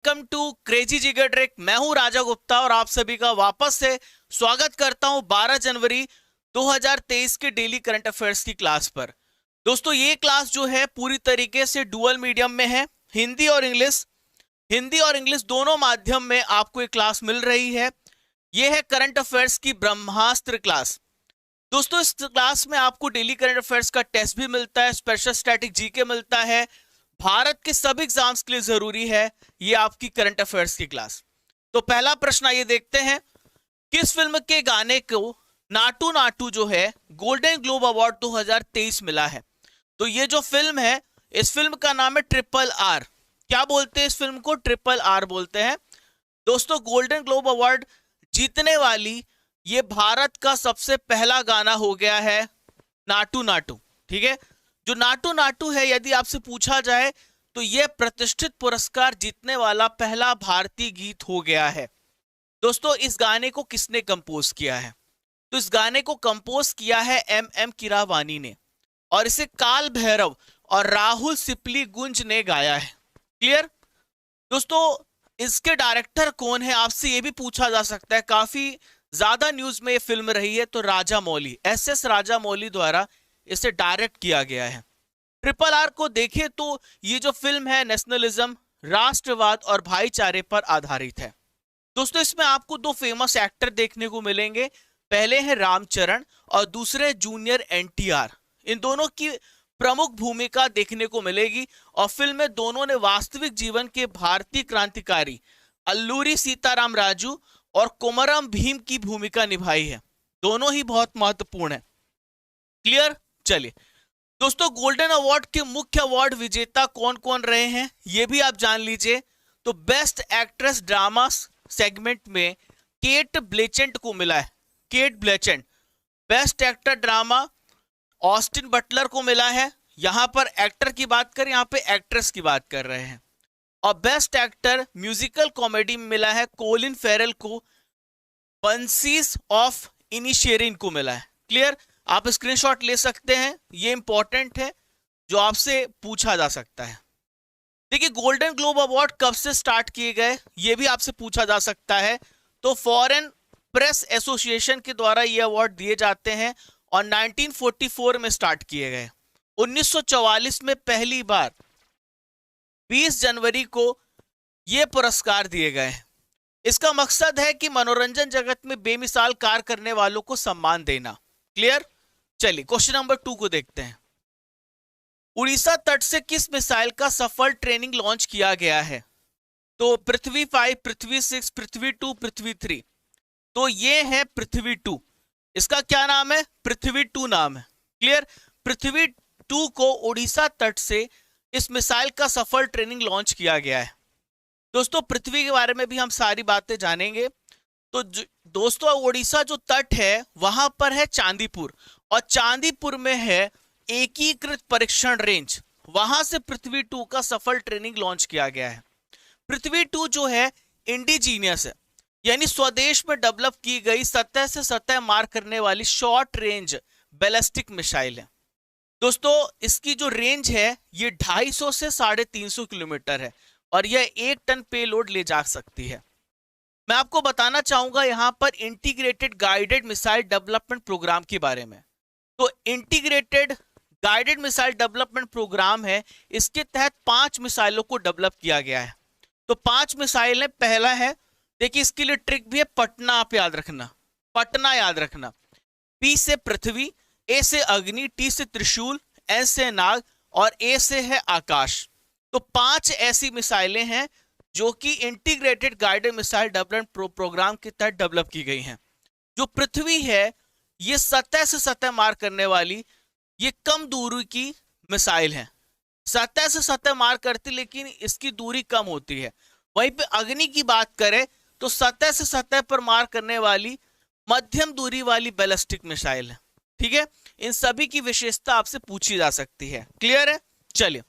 Welcome to crazy जिगर track. मैं हूं राजा गुप्ता और आप सभी का वापस से स्वागत करता हूं 12 जनवरी 2023 के डेली करंट अफेयर्स की क्लास पर। दोस्तों ये क्लास जो है पूरी तरीके से डुअल मीडियम में है, हिंदी और इंग्लिश दोनों माध्यम में आपको एक क्लास मिल रही है। यह है करंट अफेयर्स की ब्रह्मास्त्र क्लास। दोस्तों इस क्लास में आपको डेली करंट अफेयर्स का टेस्ट भी मिलता है, स्पेशल स्टैटिक जीके मिलता है, भारत के सभी एग्जाम्स के लिए जरूरी है ये आपकी करंट अफेयर्स की क्लास। तो पहला प्रश्न आइए देखते हैं, किस फिल्म के गाने को नाटू नाटू जो है गोल्डन ग्लोब अवार्ड 2023 मिला है? तो ये जो फिल्म है, इस फिल्म का नाम है ट्रिपल आर। क्या बोलते हैं इस फिल्म को? ट्रिपल आर बोलते हैं। दोस्तों गोल्डन ग्लोब अवार्ड जीतने वाली ये भारत का सबसे पहला गाना हो गया है नाटू नाटू। ठीक है, जो नाटू नाटू है, यदि आपसे पूछा जाए तो यह प्रतिष्ठित पुरस्कार जीतने वाला पहला भारतीय गीत हो गया है। दोस्तों इस गाने को किसने कंपोज किया है? तो इस गाने को कंपोज किया है एम कीरावानी ने, और इसे काल भैरव और राहुल सिपली गुंज ने गाया है। क्लियर? दोस्तों इसके डायरेक्टर कौन है, आपसे यह भी पूछा जा सकता है। काफी ज्यादा न्यूज में ये फिल्म रही है, तो राजा मौली, एस राजा मौली द्वारा इसे डायरेक्ट किया गया है। ट्रिपल आर को देखें तो ये जो फिल्म है नेशनलिज्म, राष्ट्रवाद और भाईचारे पर आधारित है। दोस्तों इसमें आपको दो फेमस एक्टर देखने को मिलेंगे, पहले हैं रामचरण और दूसरे जूनियर एनटीआर। इन दोनों की प्रमुख भूमिका देखने को मिलेगी और फिल्म में दोनों ने वास्तविक जीवन के भारतीय क्रांतिकारी अल्लूरी सीताराम राजू और कोमरम भीम की भूमिका निभाई है। दोनों ही बहुत महत्वपूर्ण है। क्लियर? चलिए दोस्तों, गोल्डन अवार्ड के मुख्य अवार्ड विजेता कौन कौन रहे हैं ये भी आप जान लीजिए। तो बेस्ट एक्ट्रेस ड्रामा सेगमेंट में केट ब्लेचेंट को मिला है, Cate Blanchett. Best actor drama Austin Butler को मिला है। यहां पर एक्टर की बात करें, यहां पे एक्ट्रेस की बात कर रहे हैं। और बेस्ट एक्टर म्यूजिकल कॉमेडी में मिला है कोलिन फेरल को, बंसीज ऑफ इनिशियरिन को मिला है। क्लियर? आप स्क्रीनशॉट ले सकते हैं, ये इंपॉर्टेंट है जो आपसे पूछा जा सकता है। देखिए गोल्डन ग्लोब अवार्ड कब से स्टार्ट किए गए ये भी आपसे पूछा जा सकता है। तो फॉरेन प्रेस एसोसिएशन के द्वारा ये अवार्ड दिए जाते हैं और 1944 में स्टार्ट किए गए। 1944 में पहली बार 20 जनवरी को ये पुरस्कार दिए गए हैं। इसका मकसद है कि मनोरंजन जगत में बेमिसाल कार्य करने वालों को सम्मान देना। क्लियर? चलिए क्वेश्चन नंबर 2 को देखते हैं। उड़ीसा तट से किस मिसाइल का सफल ट्रेनिंग लॉन्च किया गया है? तो पृथ्वी 5, पृथ्वी 6, पृथ्वी 2, पृथ्वी 3। तो ये है पृथ्वी 2। इसका क्या नाम है? पृथ्वी 2 नाम है। क्लियर? पृथ्वी 2 को उड़ीसा तट से इस मिसाइल का सफल ट्रेनिंग लॉन्च किया गया है। दोस्तों पृथ्वी के बारे में भी हम सारी बातें जानेंगे। तो दोस्तों उड़ीसा जो तट है वहां पर है चांदीपुर, और चांदीपुर में है एकीकृत परीक्षण रेंज। वहां से पृथ्वी 2 का सफल ट्रेनिंग लॉन्च किया गया है। पृथ्वी 2 जो है इंडिजीनियस है, यानी स्वदेश में डेवलप की गई सतह से सतह मार करने वाली शॉर्ट रेंज बैलिस्टिक मिसाइल है। दोस्तों इसकी जो रेंज है ये 250 से 350 किलोमीटर है और यह 1 टन पेलोड ले जा सकती है। मैं आपको बताना चाहूंगा यहां पर integrated guided missile development programme के बारे में। तो integrated guided missile development programme है, इसके तहत 5 मिसाइलों को डेवलप किया गया है। तो 5 मिसाइल है। पहला है, देखिए इसके लिए ट्रिक भी है, पटना आप याद रखना, पटना याद रखना। पी से पृथ्वी, ए से अग्नि, टी से त्रिशूल, एन से नाग और ए से है आकाश। तो 5 ऐसी मिसाइलें हैं जो कि integrated guided missile development programme के तहत डेवलप की गई हैं। जो पृथ्वी है ये सतह से सतह मार करने वाली ये कम दूरी की मिसाइल है। सतह से सतह मार करती लेकिन इसकी दूरी कम होती है। वहीं पे अग्नि की बात करें तो सतह से सतह पर मार करने वाली मध्यम दूरी वाली बैलिस्टिक मिसाइल है। ठीक है, इन सभी की विशेषता आपसे पूछी जा सकती है। क्लियर है? चलिए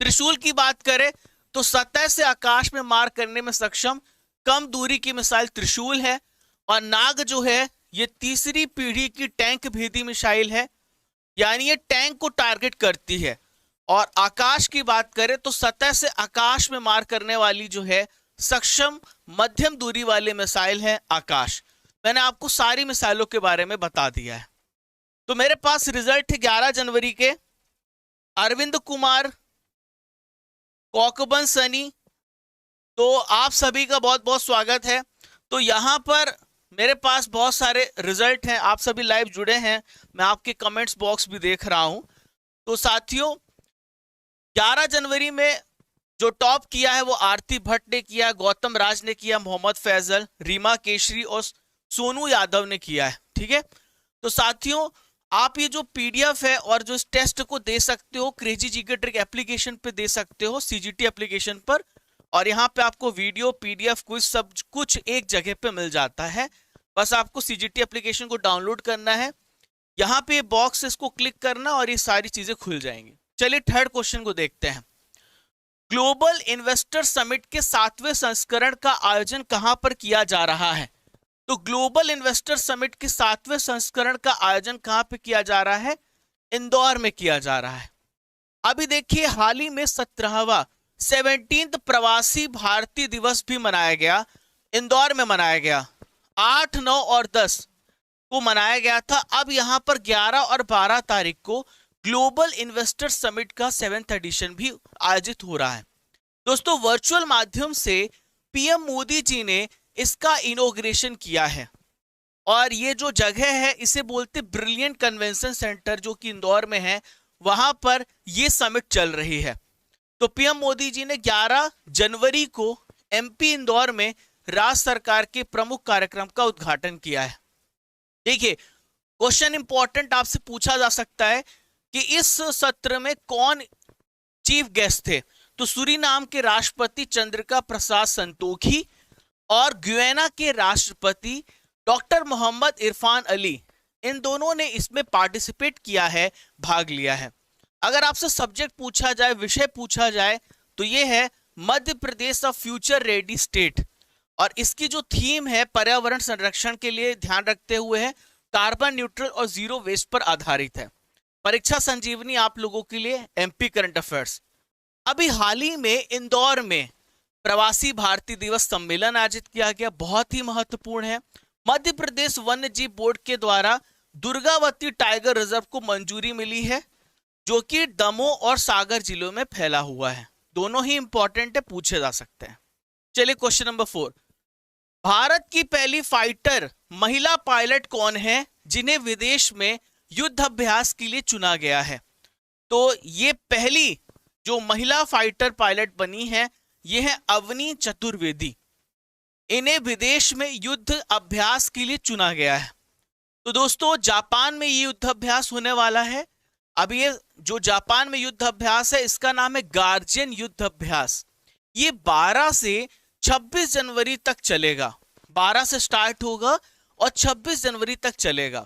त्रिशूल की बात करें तो सतह से आकाश में मार करने में सक्षम कम दूरी की मिसाइल त्रिशूल है। और नाग जो है ये तीसरी पीढ़ी की टैंक भेदी मिसाइल है, यानी ये टैंक को टारगेट करती है और आकाश की बात करें तो सतह से आकाश में मार करने वाली जो है सक्षम मध्यम दूरी वाले मिसाइल है आकाश। मैंने आपको सारी मिसाइलों के बारे में बता दिया है। तो मेरे पास रिजल्ट है 11 जनवरी के। अरविंद कुमार, कौकबन सनी, तो आप सभी का बहुत बहुत स्वागत है। तो यहां पर मेरे पास बहुत सारे रिजल्ट हैं, आप सभी लाइव जुड़े हैं, मैं आपके कमेंट्स बॉक्स भी देख रहा हूं। तो साथियों 11 जनवरी में जो टॉप किया है वो आरती भट्ट ने किया, गौतम राज ने किया, मोहम्मद फैजल, रीमा केशरी और सोनू यादव ने किया है। ठीक है, तो साथियों आप ये जो पीडीएफ है और जो इस टेस्ट को दे सकते हो क्रेजी जीके ट्रिक एप्लीकेशन पे दे सकते हो, सीजीटी एप्लीकेशन पर, और यहाँ पे आपको वीडियो पीडीएफ क्विज सब कुछ एक जगह पे मिल जाता है। बस आपको सीजीटी एप्लीकेशन को डाउनलोड करना है, यहाँ पे बॉक्स इसको क्लिक करना और ये सारी चीजें खुल जाएंगी। चलिए थर्ड क्वेश्चन को देखते हैं। ग्लोबल इन्वेस्टर समिट के 7वें संस्करण का आयोजन कहां पर किया जा रहा है? तो ग्लोबल इन्वेस्टर समिट के 7वें संस्करण का आयोजन कहां पे किया जा रहा है? इंदौर में किया जा रहा है। अभी देखिए हाल ही में 17वां 17th प्रवासी भारतीय दिवस भी मनाया गया, इंदौर में मनाया गया। 8, 9 और 10 को मनाया गया था। अब यहां पर 11 और 12 तारीख को ग्लोबल इन्वेस्टर समिट का 7th एडिशन भी आयोजित हो रहा है। दोस्तों वर्चुअल माध्यम से पीएम मोदी जी ने इसका इनॉग्रेशन किया है और ये जो जगह है इसे बोलते ब्रिलियंट कन्वेंशन सेंटर जो कि इंदौर में है, वहां पर ये समिट चल रही है। तो पीएम मोदी जी ने 11 जनवरी को एमपी इंदौर में राज्य सरकार के प्रमुख कार्यक्रम का उद्घाटन किया है। देखिए क्वेश्चन इंपॉर्टेंट आपसे पूछा जा सकता है कि इस सत्र में कौन चीफ गेस्ट थे? तो सूरीनाम के राष्ट्रपति चंद्रिका प्रसाद संतोखी और गुयाना के राष्ट्रपति डॉक्टर मोहम्मद इरफान अली, इन दोनों ने इसमें पार्टिसिपेट किया है, भाग लिया है। अगर आपसे सब्जेक्ट पूछा जाए, विषय पूछा जाए, तो ये है Madhya Pradesh of future ready state, और इसकी जो थीम है पर्यावरण संरक्षण के लिए ध्यान रखते हुए है, कार्बन न्यूट्रल और जीरो वेस्ट पर आधारित है। परीक्षा संजीवनी आप लोगों के लिए एमपी करंट अफेयर्स। अभी हाल ही में इंदौर में प्रवासी भारतीय दिवस सम्मेलन आयोजित किया गया, बहुत ही महत्वपूर्ण है। मध्य प्रदेश वन्य जीव बोर्ड के द्वारा दुर्गावती टाइगर रिजर्व को मंजूरी मिली है, जो कि दमोह और सागर जिलों में फैला हुआ है। दोनों ही इंपॉर्टेंट है, पूछे जा सकते हैं। चलिए क्वेश्चन नंबर 4, भारत की पहली फाइटर महिला पायलट कौन है जिन्हें विदेश में युद्ध अभ्यास के लिए चुना गया है? तो ये पहली जो महिला फाइटर पायलट बनी है ये है अवनी चतुर्वेदी। इन्हें विदेश में युद्ध अभ्यास के लिए चुना गया है। तो दोस्तों जापान में ये युद्ध अभ्यास होने वाला है। अब ये जो जापान में युद्ध अभ्यास है इसका नाम है गार्जियन युद्ध अभ्यास। ये 12 से 26 जनवरी तक चलेगा। 12 से स्टार्ट होगा और 26 जनवरी तक चलेगा,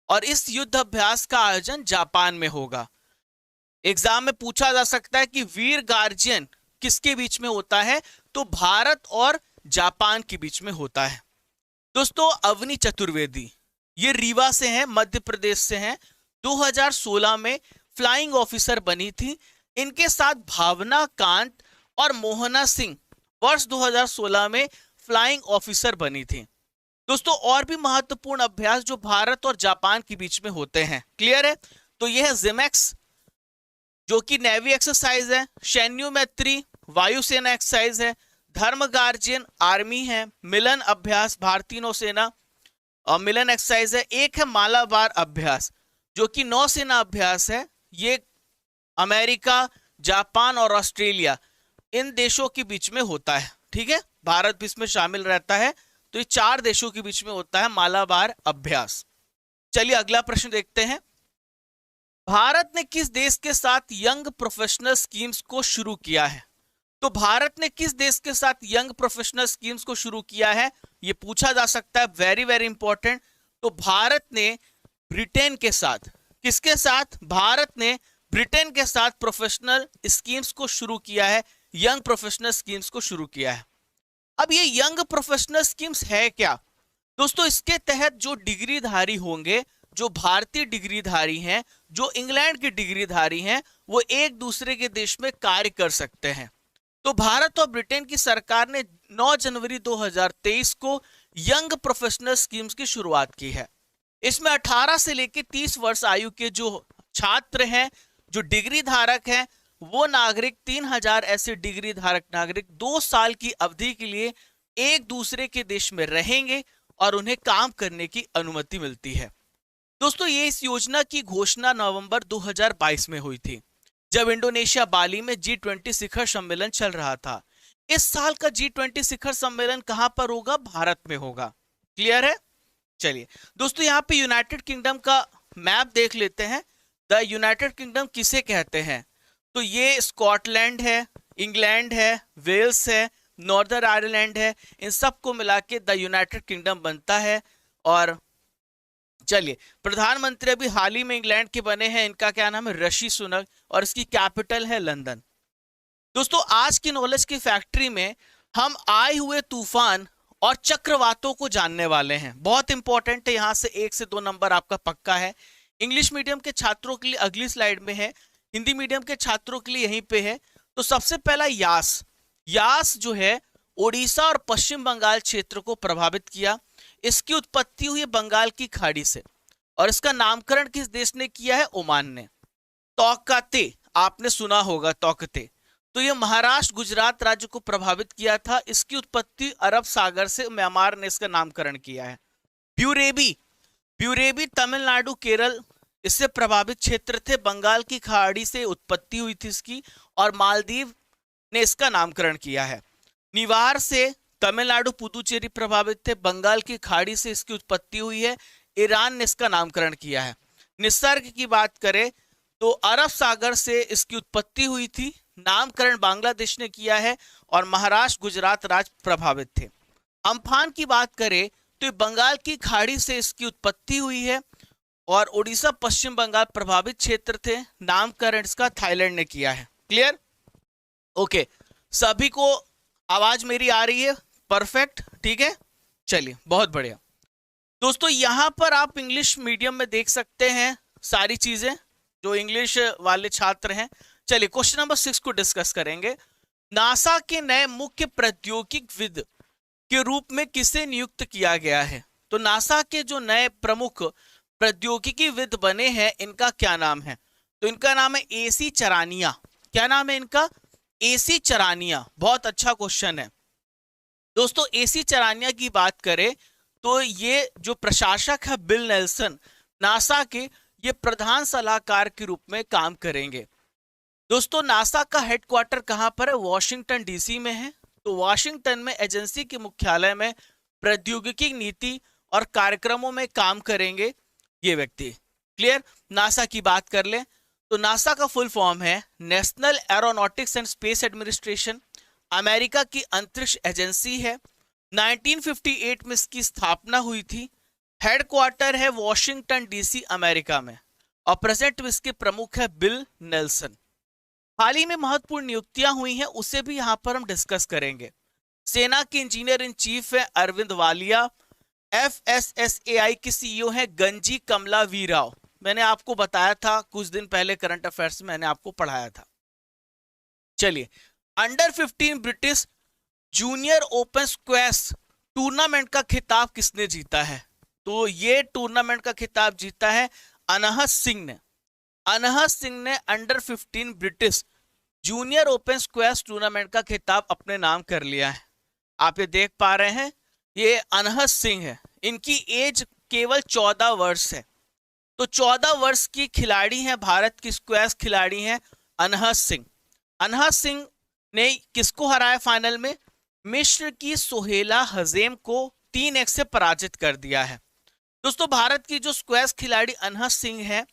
और इस युद्ध अभ्यास का आयोजन जापान में होगा। एग्जाम में पूछा जा सकता है कि वीर गार्जियन किसके बीच में होता है? तो भारत और जापान के बीच में होता है। दोस्तों अवनी चतुर्वेदी ये रीवा से हैं, मध्य प्रदेश से हैं। 2016 में फ्लाइंग ऑफिसर बनी थी। इनके साथ भावना कांत और मोहना सिंह वर्ष 2016 में फ्लाइंग ऑफिसर बनी थी। दोस्तों और भी महत्वपूर्ण अभ्यास जो भारत और जापान के बीच में होते हैं, क्लियर है? तो यह है जिमेक्स जो कि नेवी एक्सरसाइज है, सैन्य मैत्री वायुसेना एक्सरसाइज है, धर्म गार्जियन आर्मी है, मिलन अभ्यास भारतीय नौसेना और मिलन एक्सरसाइज है। एक है मालाबार अभ्यास जो कि नौसेना अभ्यास है। ये अमेरिका, जापान और ऑस्ट्रेलिया इन देशों के बीच में होता है। ठीक है, भारत भी इसमें शामिल रहता है। तो ये 4 देशों के बीच में होता है मालाबार अभ्यास। चलिए अगला प्रश्न देखते हैं। भारत ने किस देश के साथ यंग प्रोफेशनल स्कीम्स को शुरू किया है? तो भारत ने किस देश के साथ यंग प्रोफेशनल स्कीम्स को शुरू किया है, ये पूछा जा सकता है। Very very important. तो भारत ने ब्रिटेन के साथ, किसके साथ? भारत ने ब्रिटेन के साथ प्रोफेशनल स्कीम्स को शुरू किया है, यंग प्रोफेशनल स्कीम्स को शुरू किया है। अब ये यंग प्रोफेशनल स्कीम्स है क्या? दोस्तों इसके तहत जो डिग्रीधारी होंगे जो भारतीय डिग्रीधारी हैं, जो इंग्लैंड के डिग्रीधारी हैं, वो एक दूसरे के देश में कार्य कर सकते हैं। तो भारत और ब्रिटेन की सरकार ने 9 जनवरी 2023 को यंग प्रोफेशनल स्कीम्स की शुरुआत की है। इसमें 18 से लेकर 30 वर्ष आयु के जो छात्र हैं, जो डिग्री धारक हैं, वो नागरिक 3000 ऐसे डिग्री धारक नागरिक 2 साल की अवधि के लिए एक दूसरे के देश में रहेंगे और उन्हें काम करने की अनुमति मिलती है। दोस्तों, ये इस योजना की घोषणा नवंबर 2022 में हुई थी, जब इंडोनेशिया बाली में G20 शिखर सम्मेलन चल रहा था। इस साल का G20 शिखर सम्मेलन कहां पर होगा? भारत में होगा। क्लियर है? चलिए दोस्तों, यहाँ पे यूनाइटेड किंगडम का मैप देख लेते हैं। द यूनाइटेड किंगडम किसे कहते हैं? तो ये स्कॉटलैंड है, इंग्लैंड है, वेल्स है, नॉर्दर्न आयरलैंड है, इन सबको मिला के द यूनाइटेड किंगडम बनता है। और चलिए, प्रधानमंत्री अभी हाल ही में इंग्लैंड के बने हैं, इनका क्या नाम है? ऋषि सुनक, और इसकी कैपिटल है लंदन। दोस्तों, आज की नॉलेज की फैक्ट्री में हम आए हुए तूफान और चक्रवातों को जानने वाले हैं। बहुत इंपॉर्टेंट है, यहां से 1 से 2 नंबर आपका पक्का है। इंग्लिश मीडियम के छात्रों के लिए अगली स्लाइड में है, हिंदी मीडियम के छात्रों के लिए यहीं पे है। तो सबसे पहला यास। यास जो है ओडिशा और पश्चिम बंगाल क्षेत्र को प्रभावित किया। इसकी उत्पत्ति हुई बंगाल की खाड़ी से, और इसका नामकरण किस देश ने किया है? ओमान ने। तौकते, आपने सुना होगा तौकते, तो ये महाराष्ट्र गुजरात राज्य को प्रभावित किया था। इसकी उत्पत्ति अरब सागर से, म्यांमार ने इसका नामकरण किया है। ब्यूरेबी, ब्यूरेबी तमिलनाडु केरल इससे प्रभावित क्षेत्र थे, बंगाल की खाड़ी से उत्पत्ति हुई थी इसकी, और मालदीव ने इसका नामकरण किया है। निवार से तमिलनाडु पुदुचेरी प्रभावित थे, बंगाल की खाड़ी से इसकी उत्पत्ति हुई है, ईरान ने इसका नामकरण किया है। निसर्ग की बात करें तो अरब सागर से इसकी उत्पत्ति हुई थी, नामकरण बांग्लादेश ने किया है, और महाराष्ट्र गुजरात राज्य प्रभावित थे। अम्फान की बात करें तो बंगाल की खाड़ी से इसकी उत्पत्ति हुई है, और उड़ीसा पश्चिम बंगाल प्रभावित क्षेत्र थे, नामकरण इसका थाईलैंड ने किया है। क्लियर? ओके, सभी को आवाज मेरी आ रही है? परफेक्ट, ठीक है। चलिए, बहुत बढ़िया। दोस्तों, यहां पर आप इंग्लिश मीडियम में देख सकते हैं सारी चीजें, जो इंग्लिश वाले छात्र हैं। चलिए, क्वेश्चन नंबर 6 को डिस्कस करेंगे। नासा के नए मुख्य प्रौद्योगिकीविद के रूप में किसे नियुक्त किया गया है? तो नासा के जो नए प्रमुख प्रौद्योगिकीविद बने हैं, इनका क्या नाम है? तो इनका नाम है AC चरानिया। क्या नाम है इनका? AC चरानिया। बहुत अच्छा क्वेश्चन है दोस्तों। AC चरानिया की बात करें तो ये जो प्रशासक है बिल नेल्सन, नासा के, ये प्रधान सलाहकार के रूप में काम करेंगे। दोस्तों, नासा का हेडक्वार्टर कहां पर है? वॉशिंगटन DC में है। तो वॉशिंगटन में एजेंसी के मुख्यालय में प्रौद्योगिकी नीति और कार्यक्रमों में काम करेंगे ये व्यक्ति। क्लियर? नासा की बात कर ले तो नासा का फुल फॉर्म है national aeronautics and space administration. America की अंतरिक्ष एजेंसी है। 1958 में इसकी स्थापना हुई थी। हेडक्वार्टर है वॉशिंगटन DC अमेरिका में, और प्रेजेंट में इसके प्रमुख है बिल नेल्सन। हाल ही में महत्वपूर्ण नियुक्तियां हुई हैं, उसे भी यहां पर हम डिस्कस करेंगे। सेना के इंजीनियर इन चीफ है अरविंद वालिया। FSSAI की CEO है गंजी कमला वीराव। मैंने आपको बताया था कुछ दिन पहले, करंट अफेयर्स में मैंने आपको पढ़ाया था। चलिए, under 15 British junior open squash tournament का खिताब किसने जीता है? तो ये टूर्नामेंट का खिताब जीता है अनहत सिंह ने। अनहत सिंह ने under 15 British junior open squash tournament का खिताब अपने नाम कर लिया है। आप ये देख पा रहे हैं, ये अनहत सिंह है। इनकी एज केवल 14 वर्ष है। तो 14 वर्ष की खिलाड़ी हैं, भारत की स्क्वैश खिलाड़ी हैं अनहत सिंह। अनहत सिंह ने किसको हराया फाइनल में? मिस्र की सोहेला हजेम को 3-1 से पराजित कर दिया है। दोस्तों, भारत की जो स्क्वैश खिलाड़ी अनहत सिंह है,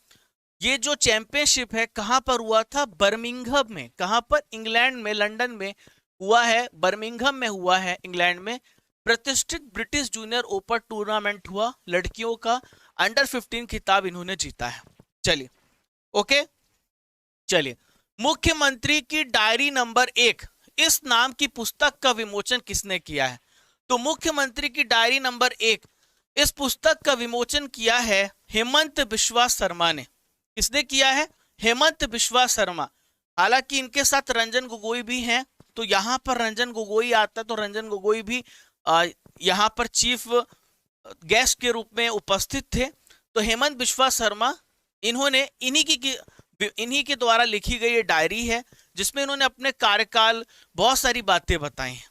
ये जो चैंपियनशिप है कहां पर हुआ था? बर्मिंघम में। कहां पर? इंग्लैंड में, लंदन में हुआ है, बर्मिंघम में हुआ है इंग्लैंड में। प्रतिष्ठित ब्रिटिश जूनियर ओपन टूर्नामेंट हुआ लड़कियों का। अंडर 15 खिताब इन्होंने जीता है। चलिए, ओके। चलिए, मुख्यमंत्री की डायरी नंबर 1 इस नाम की पुस्तक का विमोचन किसने किया है? तो मुख्यमंत्री की डायरी नंबर 1 इस पुस्तक का विमोचन किया है हेमंत बिश्वा शर्मा ने। किसने किया है? हेमंत बिश्वा शर्मा। हालांकि इनके साथ रंजन गोगोई भी हैं, तो यहां पर रंजन गोगोई आता है, तो रंजन गोगोई भी यहां पर चीफ गेस्ट के रूप में उपस्थित थे। तो हेमंत बिश्वा शर्मा, इन्होंने इन्हीं के द्वारा लिखी गई ये डायरी है, जिसमें इन्होंने अपने कार्यकाल बहुत सारी बातें बताई हैं।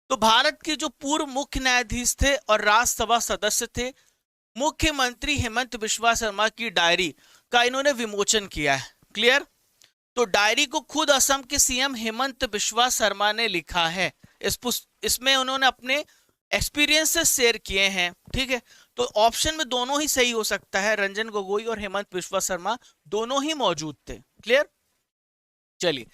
तो भारत के जो पूर्व मुख्य न्यायाधीश थे और राज्यसभा सदस्य थे, मुख्यमंत्री हेमंत बिश्वा शर्मा की डायरी का इन्होंने विमोचन किया है। क्लियर? तो डायरी को खुद असम के सीएम हेमंत बिश्वा शर्मा ने लिखा है। इसमें उन्होंने अपने एक्सपीरियंसेस शेयर किए हैं। ठीक है, तो ऑप्शन में दोनों ही सही हो सकता है, रंजन गोगोई और हेमंत बिश्वा शर्मा दोनों ही मौजूद थे। क्लियर? चलिए,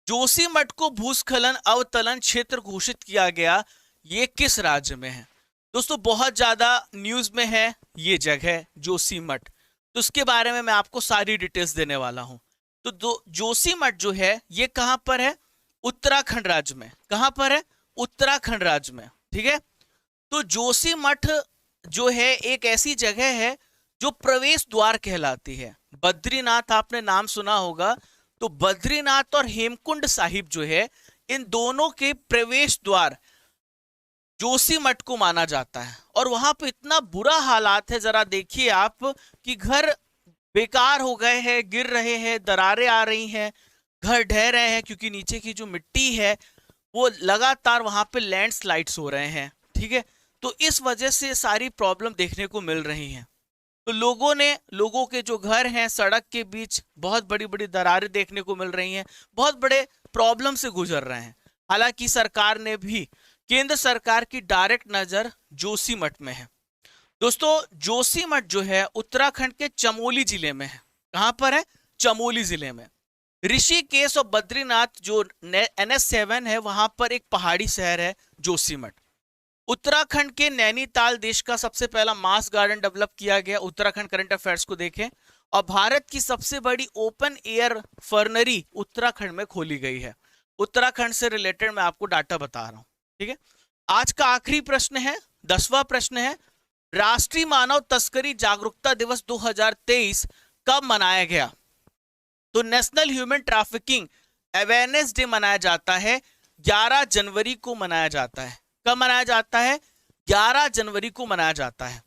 जोशीमठ को भूस्खलन अवतलन क्षेत्र घोषित किया गया, ये किस राज्य में है? दोस्तों बहुत ज्यादा न्यूज में है ये जगह जोशीमठ, तो उसके बारे में मैं आपको सारी डिटेल्स देने वाला हूं। तो जोशीमठ जो है ये कहां पर है? उत्तराखंड राज्य में। कहां पर है? उत्तराखंड राज्य में। ठीक है, तो जोशीमठ जो है एक ऐसी जगह है जो प्रवेश द्वार कहलाती है। बद्रीनाथ आपने नाम सुना होगा, तो बद्रीनाथ और हेमकुंड साहिब जो है, इन दोनों के प्रवेश द्वार जोशीमठ को माना जाता है। और वहां पे इतना बुरा हालात है, जरा देखिए आप, कि घर बेकार हो गए हैं, गिर रहे हैं, दरारें आ रही हैं, घर ढह रहे हैं, क्योंकि नीचे की जो मिट्टी है वो लगातार वहां पे लैंडस्लाइड्स हो रहे हैं। ठीक है, तो इस वजह से सारी प्रॉब्लम देखने को मिल रही हैं। तो लोगों के जो घर हैं सड़क के बीच बहुत बड़ी बड़ी दरारें देखने को मिल रही हैं, बहुत बड़े प्रॉब्लम से गुजर रहे हैं। हालांकि सरकार ने भी, केंद्र सरकार की डायरेक्ट नजर जोशीमठ में है। दोस्तों जोशीमठ जो है उत्तराखंड के चमोली जिले में है। कहां पर है? चमोली जिले में। ऋषिकेश और बद्रीनाथ जो NH7 है, वहां पर एक पहाड़ी शहर है जोशीमठ। उत्तराखंड के नैनीताल देश का सबसे पहला मास गार्डन डेवलप किया गया। उत्तराखंड करंट अफेयर्स को देखें। और भारत की सबसे बड़ी ओपन एयर फर्नरी उत्तराखंड में खोली गई है। उत्तराखंड से रिलेटेड मैं आपको डाटा बता रहा हूं। ठीक है, आज का आखिरी प्रश्न है, 10वां प्रश्न है, राष्ट्रीय मानव तस्करी जागरूकता दिवस 2023 कब मनाया गया? तो national human trafficking awareness day मनाया जाता है 11 जनवरी को मनाया जाता है। कब मनाया जाता है? 11 जनवरी को मनाया जाता है।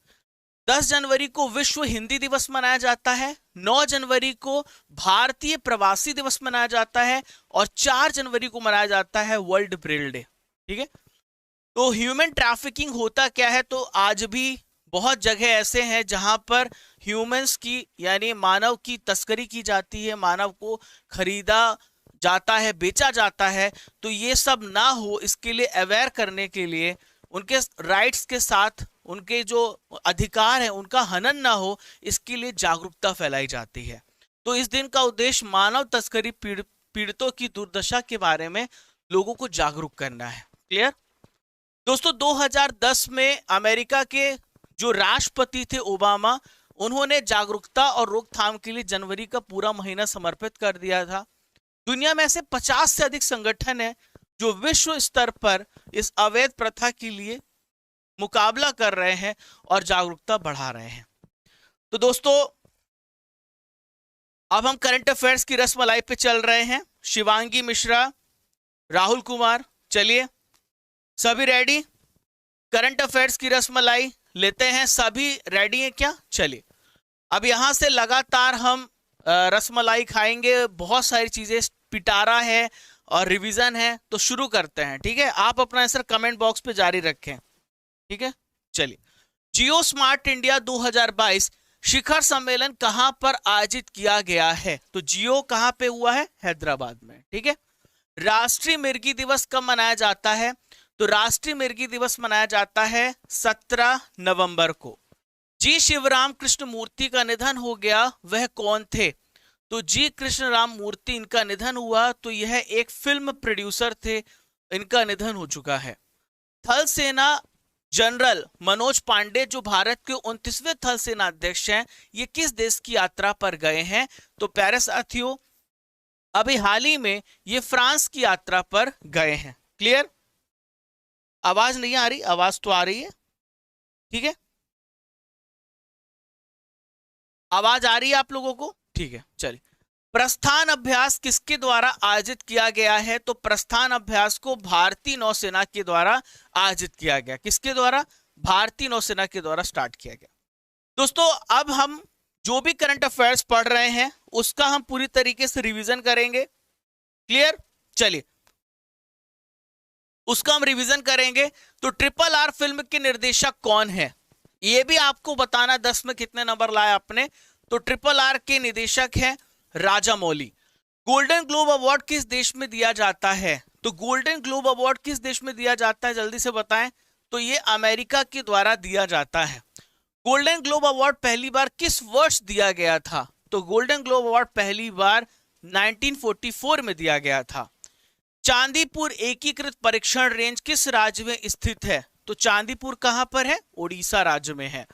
10 जनवरी को विश्व हिंदी दिवस मनाया जाता है। 9 जनवरी को भारतीय प्रवासी दिवस मनाया जाता है और 4 जनवरी को मनाया जाता है वर्ल्ड ब्रेल डे। ठीक है, तो ह्यूमन ट्रैफिकिंग होता क्या है? तो आज भी बहुत जगह ऐसे हैं जहां पर ह्यूमंस की यानी मानव की तस्करी की जाती है, मानव को खरीदा जाता है, बेचा जाता है। तो ये सब ना हो, इसके लिए अवेयर करने के लिए, उनके राइट्स के साथ उनके जो अधिकार है उनका हनन ना हो, इसके लिए जागरूकता फैलाई जाती है। तो इस दिन का उद्देश्य मानव तस्करी पीड़ितों की दुर्दशा के बारे में लोगों को जागरूक करना है। क्लियर? दोस्तों 2010 में अमेरिका के जो राष्ट्रपति थे ओबामा, उन्होंने जागरूकता और रोकथाम के लिए जनवरी का पूरा महीना समर्पित कर दिया था। दुनिया में ऐसे 50 से अधिक संगठन हैं जो विश्व स्तर पर इस अवैध प्रथा के लिए मुकाबला कर रहे हैं और जागरूकता बढ़ा रहे हैं। तो दोस्तों अब हम करंट अफेयर्स की रसमलाई पे चल रहे हैं। शिवांगी मिश्रा, राहुल कुमार, चलिए सभी रेडी? करंट अफेयर्स की रसमलाई लेते हैं। सभी रेडी हैं क्या? चलिए अब यहां से लगातार हम रसमलाई खाएंगे। बहुत सारी चीजें, पिटारा है और रिवीजन है, तो शुरू करते हैं। ठीक है, आप अपना आंसर कमेंट बॉक्स पे जारी रखें। ठीक है, चलिए। जियो स्मार्ट इंडिया 2022 शिखर सम्मेलन कहां पर आयोजित किया गया है? तो जियो कहां पे हुआ है? हैदराबाद में। ठीक है। राष्ट्रीय मिर्गी दिवस कब मनाया जाता है? तो राष्ट्रीय मिर्गी दिवस मनाया जाता है 17 नवंबर को। जी शिवराम कृष्ण मूर्ति का निधन हो गया, वह कौन थे? तो जी कृष्ण राम मूर्ति, इनका निधन हुआ। तो यह एक फिल्म प्रोड्यूसर थे, इनका निधन हो चुका है। थल सेना जनरल मनोज पांडे जो भारत के 29वें थल सेना अध्यक्ष हैं, ये किस देश की यात्रा पर गए हैं? तो प्यारे साथियों अभी हाल ही में ये फ्रांस की यात्रा पर गए हैं। क्लियर? आवाज नहीं आ रही? आवाज तो आ रही है। ठीक है, आवाज आ रही है आप लोगों को? ठीक है, चलिए। प्रस्थान अभ्यास किसके द्वारा आयोजित किया गया है? तो प्रस्थान अभ्यास को भारतीय नौसेना के द्वारा आयोजित किया गया। किसके द्वारा? भारतीय नौसेना के द्वारा स्टार्ट किया गया। दोस्तों अब हम जो भी करंट अफेयर्स पढ़ रहे हैं उसका हम पूरी तरीके से रिवीजन करेंगे। क्लियर? चलिए, उसका हम रिवीजन करेंगे। तो ट्रिपल आर फिल्म के निर्देशक कौन है ये भी आपको बताना, 10 में कितने नंबर लाए आपने। तो ट्रिपल आर के निदेशक हैं राजामौली। गोल्डन ग्लोब अवार्ड किस देश में दिया जाता है? तो गोल्डन ग्लोब अवार्ड किस देश में दिया जाता है, जल्दी से बताएं। तो ये अमेरिका के द्वारा दिया जाता है। गोल्डन ग्लोब अवार्ड पहली बार किस वर्ष दिया गया था? तो गोल्डन ग्लोब अवार्ड पहली बार 1944 में दिया गया था। चांदीपुर एकीकृत परीक्षण रेंज किस राज्य में स्थित है? तो चांदीपुर कहां पर है? ओडिशा राज्य में है।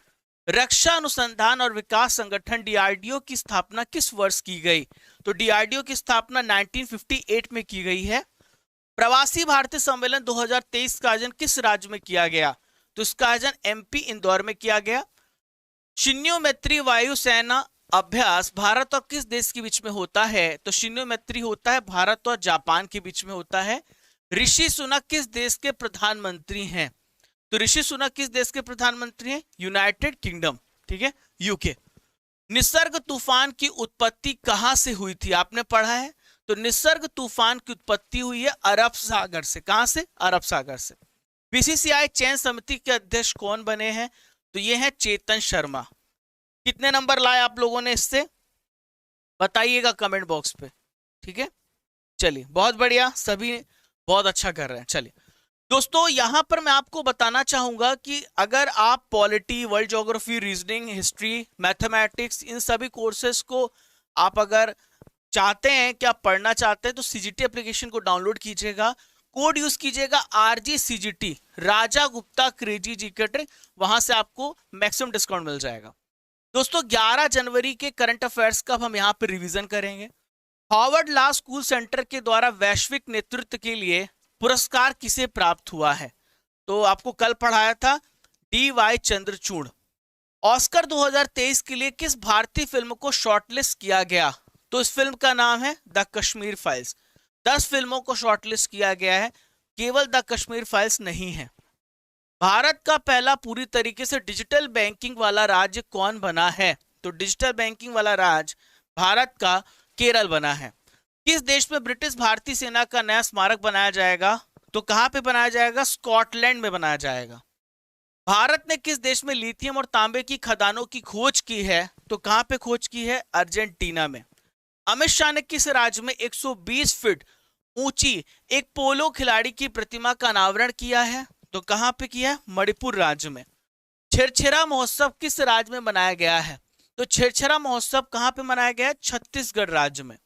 रक्षा अनुसंधान और विकास संगठन डीआरडीओ की स्थापना किस वर्ष की गई? तो डीआरडीओ की स्थापना 1958 में की गई है। प्रवासी भारतीय सम्मेलन 2023 का आयोजन किस राज्य में किया गया? तो इसका आयोजन एमपी इंदौर में किया गया। शिन्यो मैत्री वायुसेना अभ्यास भारत और किस देश के बीच में होता है? तो शिन्यो मैत्री होता है भारत और जापान के बीच में होता है। ऋषि सुनक किस देश के प्रधानमंत्री हैं? तो ऋषि सुनक किस देश के प्रधानमंत्री हैं? यूनाइटेड किंगडम, ठीक है, यूके। निसर्ग तूफान की उत्पत्ति कहां से हुई थी? आपने पढ़ा है। तो निसर्ग तूफान की उत्पत्ति हुई है अरब सागर से। कहां से? अरब सागर से। बीसीसीआई चयन समिति के अध्यक्ष कौन बने हैं? तो ये है चेतन शर्मा। कितने नंबर लाए आप लोगों ने इससे बताइएगा कमेंट बॉक्स पे, ठीक है। चलिए, बहुत बढ़िया, सभी बहुत अच्छा कर रहे हैं। चलिए दोस्तों, यहां पर मैं आपको बताना चाहूंगा कि अगर आप polity, world geography, reasoning, history, mathematics, इन सभी कोर्सेज को आप अगर चाहते हैं कि आप पढ़ना चाहते हैं तो सीजीटी एप्लीकेशन को डाउनलोड कीजिएगा। कोड यूज कीजिएगा RGCGT, राजा गुप्ता क्रेजी जीके ट्रिक, वहां से आपको मैक्सिमम डिस्काउंट मिल जाएगा। दोस्तों 11 जनवरी के करंट अफेयर्स का हम यहाँ पे रिवीजन करेंगे। हार्वर्ड लॉ स्कूल सेंटर के द्वारा वैश्विक नेतृत्व के लिए पुरस्कार किसे प्राप्त हुआ है? तो आपको कल पढ़ाया था, DY चंद्रचूड़। ऑस्कर 2023 के लिए किस भारतीय फिल्म को शॉर्टलिस्ट किया गया? तो इस फिल्म का नाम है द कश्मीर फाइल्स। 10 फिल्मों को शॉर्टलिस्ट किया गया है, केवल द कश्मीर फाइल्स नहीं है। भारत का पहला पूरी तरीके से डिजिटल बैंकिंग वाला राज्य कौन बना है? तो डिजिटल बैंकिंग वाला राज्य भारत का केरल बना है। किस देश में ब्रिटिश भारतीय सेना का नया स्मारक बनाया जाएगा? तो कहां पे बनाया जाएगा? स्कॉटलैंड में बनाया जाएगा। भारत ने किस देश में लिथियम और तांबे की खदानों की खोज की है? तो कहां पे खोज की है? अर्जेंटीना में। अमित शाह ने किस राज्य में 120 फीट ऊंची एक पोलो खिलाड़ी की प्रतिमा का अनावरण किया है? तो कहां पे किया है? मणिपुर राज्य में। छेरछेरा महोत्सव किस राज्य में मनाया गया है? तो छेरछेरा महोत्सव कहां पे मनाया गया है? छत्तीसगढ़ राज्य में।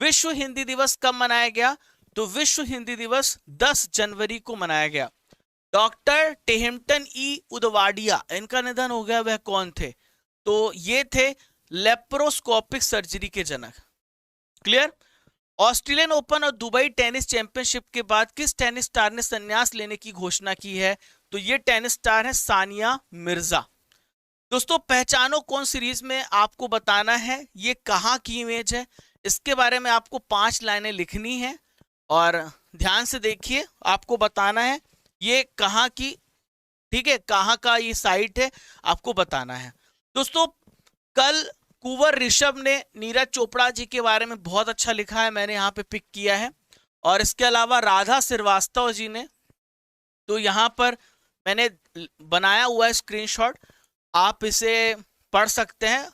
विश्व हिंदी दिवस कब मनाया गया? तो विश्व हिंदी दिवस 10 जनवरी को मनाया गया। डॉक्टर टेहमटन ई उदवाडिया, इनका निधन हो गया, वह कौन थे? तो ये थे लेप्रोस्कोपिक सर्जरी के जनक। क्लियर? ऑस्ट्रेलियन ओपन और दुबई टेनिस चैंपियनशिप के बाद किस टेनिस स्टार ने संन्यास लेने की घोषणा की है? तो ये टेनिस स्टार है सानिया मिर्जा। दोस्तों पहचानो कौन सीरीज में आपको बताना है ये कहां की इमेज है, इसके बारे में आपको 5 लाइनें लिखनी है और ध्यान से देखिए, आपको बताना है ये कहां की, ठीक है, कहां का ये साइट है, आपको बताना है। दोस्तों कल कुंवर ऋषभ ने नीरज चोपड़ा जी के बारे में बहुत अच्छा लिखा है, मैंने यहाँ पे पिक किया है। और इसके अलावा राधा श्रीवास्तव जी ने, तो यहाँ पर मैंने बनाया हुआ है स्क्रीनशॉट, आप इसे पढ़ सकते हैं,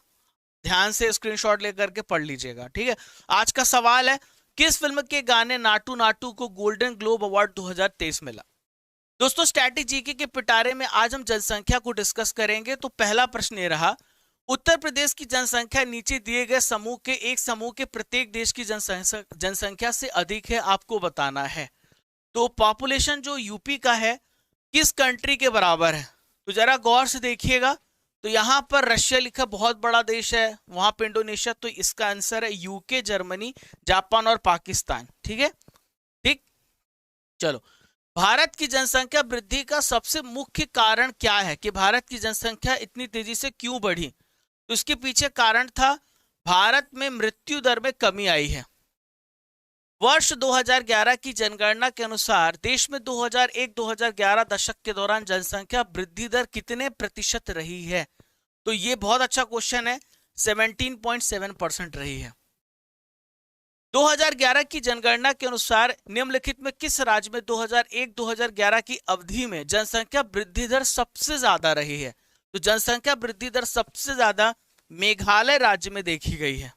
ध्यान से स्क्रीनशॉट लेकर के पढ़ लीजिएगा, ठीक है। आज का सवाल है, किस फिल्म के गाने नाटू नाटू को गोल्डन ग्लोब अवार्ड 2023 मिला? दोस्तों स्टैटिक जीके के पिटारे में आज हम जनसंख्या को डिस्कस करेंगे। तो पहला प्रश्न ये रहा, उत्तर प्रदेश की जनसंख्या नीचे दिए गए समूह के एक समूह के प्रत्येक देश की जनसंख्या से अधिक है, आपको बताना है। तो पॉपुलेशन जो यूपी का है किस कंट्री के बराबर है? तो जरा गौर से देखिएगा, तो यहां पर रशिया लिखा, बहुत बड़ा देश है, वहां पे इंडोनेशिया, तो इसका आंसर है यूके, जर्मनी, जापान और पाकिस्तान, ठीक है, ठीक। चलो, भारत की जनसंख्या वृद्धि का सबसे मुख्य कारण क्या है कि भारत की जनसंख्या इतनी तेजी से क्यों बढ़ी? तो इसके पीछे कारण था भारत में मृत्यु दर में कमी आई है। वर्ष 2011 की जनगणना के अनुसार देश में 2001-2011 दशक के दौरान जनसंख्या वृद्धि दर कितने प्रतिशत रही है? तो ये बहुत अच्छा क्वेश्चन है, 17.7% रही है। 2011 की जनगणना के अनुसार निम्नलिखित में किस राज्य में 2001-2011 की अवधि में जनसंख्या वृद्धि दर सबसे ज्यादा रही है? तो जनसंख्या वृद्धि दर सबसे ज्यादा मेघालय राज्य में देखी गई है।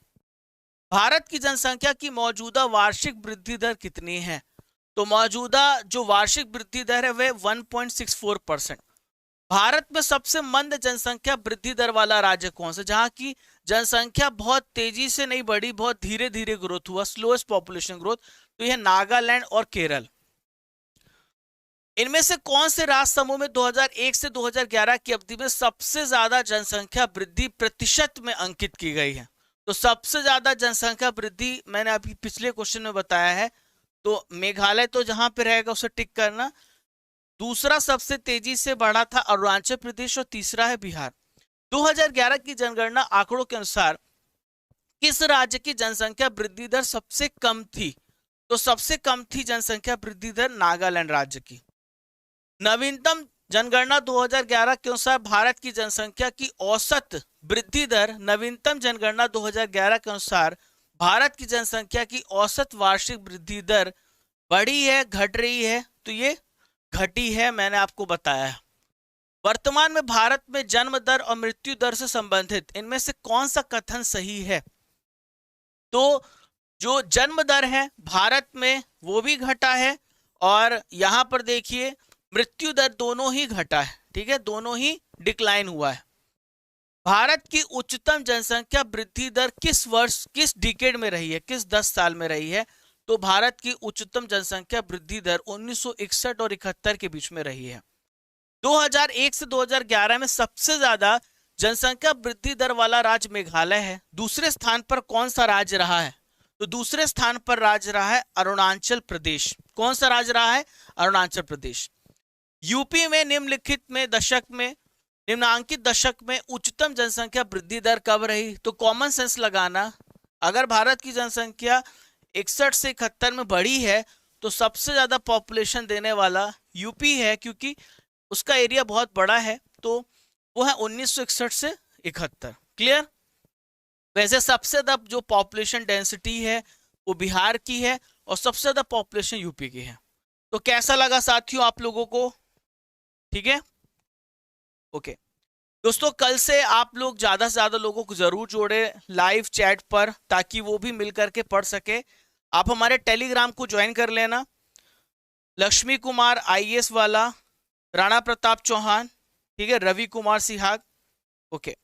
भारत की जनसंख्या की मौजूदा वार्षिक वृद्धि दर कितनी है? तो मौजूदा जो वार्षिक वृद्धि दर है वह 1.64%। भारत में सबसे मंद जनसंख्या वृद्धि दर वाला राज्य कौन सा, जहां की जनसंख्या बहुत तेजी से नहीं बढ़ी, बहुत धीरे धीरे ग्रोथ हुआ, स्लोएस्ट पॉपुलेशन ग्रोथ? तो यह नागालैंड और केरल। इनमें से कौन से राज्य समूह में 2001 से 2011 की अवधि में सबसे ज्यादा जनसंख्या वृद्धि प्रतिशत में अंकित की गई है? तो सबसे ज्यादा जनसंख्या वृद्धि मैंने अभी पिछले क्वेश्चन में बताया है, तो मेघालय तो जहां पे रहेगा उसे टिक करना। दूसरा सबसे तेजी से बढ़ा था अरुणाचल प्रदेश और तीसरा है बिहार। 2011 की जनगणना आंकड़ों के अनुसार किस राज्य की जनसंख्या वृद्धि दर सबसे कम थी? तो सबसे कम थी जनसंख्या वृद्धि दर नागालैंड राज्य की। नवीनतम जनगणना 2011 के अनुसार भारत की जनसंख्या की औसत वृद्धि दर, नवीनतम जनगणना 2011 के अनुसार भारत की जनसंख्या की औसत वार्षिक वृद्धि दर बढ़ी है, घट रही है? तो ये घटी है, मैंने आपको बताया है। वर्तमान में भारत में जन्म दर और मृत्यु दर से संबंधित इनमें से कौन सा कथन सही है? तो जो जन्म दर है भारत में वो भी घटा है, और यहां पर देखिए मृत्यु दर दोनों ही घटा है, ठीक है, दोनों ही डिक्लाइन हुआ है। भारत की उच्चतम जनसंख्या वृद्धि दर किस वर्ष, किस डिकेड में रही है, किस 10 साल में रही है? तो भारत की उच्चतम जनसंख्या वृद्धि दर 1961 और 71 के बीच में रही है। 2001 से 2011 में सबसे ज्यादा जनसंख्या वृद्धि दर वाला राज्य मेघालय है। दूसरे स्थान पर कौन सा राज्य रहा है? तो दूसरे स्थान पर राज्य रहा है अरुणाचल प्रदेश। कौन सा राज्य रहा है? अरुणाचल प्रदेश। यूपी में निम्नांकित दशक में उच्चतम जनसंख्या वृद्धि दर कब रही? तो कॉमन सेंस लगाना, अगर भारत की जनसंख्या 61 से 71 में बढ़ी है तो सबसे ज्यादा पॉपुलेशन देने वाला यूपी है, क्योंकि उसका एरिया बहुत बड़ा है, तो वो है 1961 से 71। क्लियर? वैसे सबसे ज्यादा जो पॉपुलेशन डेंसिटी है वो बिहार की है और सबसे ज्यादा पॉपुलेशन यूपी की है। तो कैसा लगा साथियों आप लोगों को? ठीक है, ओके दोस्तों, कल से आप लोग ज्यादा से ज्यादा लोगों को जरूर जोड़े लाइव चैट पर, ताकि वो भी मिल करके पढ़ सके। आप हमारे टेलीग्राम को ज्वाइन कर लेना, लक्ष्मी कुमार आईएएस वाला, राणा प्रताप चौहान, ठीक है, रवि कुमार सिहाग। ओके,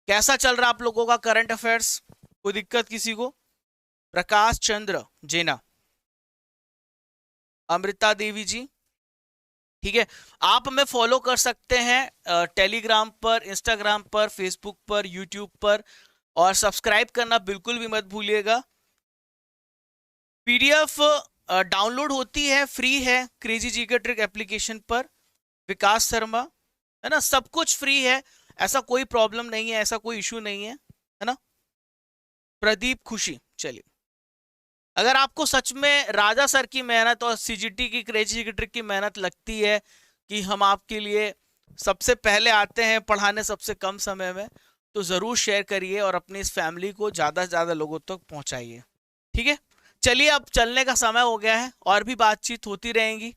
कैसा चल रहा आप लोगों का करंट अफेयर्स? कोई दिक्कत किसी को? प्रकाश चंद्र जेना, अमृता देवी जी, ठीक है, आप हमें फॉलो कर सकते हैं टेलीग्राम पर, इंस्टाग्राम पर, फेसबुक पर, यूट्यूब पर, और सब्सक्राइब करना बिल्कुल भी मत भूलिएगा। पीडीएफ डाउनलोड होती है, फ्री है, क्रेजी जीके ट्रिक एप्लीकेशन पर। विकास शर्मा, है ना, सब कुछ फ्री है, ऐसा कोई प्रॉब्लम नहीं है, ऐसा कोई इशू नहीं है ना। प्रदीप खुशी, चलिए, अगर आपको सच में राजा सर की मेहनत और सीजीटी की, क्रेजी जीके ट्रिक की मेहनत लगती है कि हम आपके लिए सबसे पहले आते हैं पढ़ाने सबसे कम समय में, तो जरूर शेयर करिए और अपनी इस फैमिली को ज्यादा से ज्यादा लोगों तक पहुंचाइए। ठीक है, चलिए अब चलने का समय हो गया है, और भी बातचीत होती रहेंगी।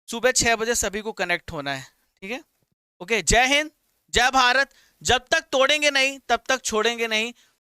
सुबह 6 बजे सभी को कनेक्ट होना है, ठीक है। ओके, जय हिंद, जय भारत। जब तक तोड़ेंगे नहीं तब तक छोड़ेंगे नहीं।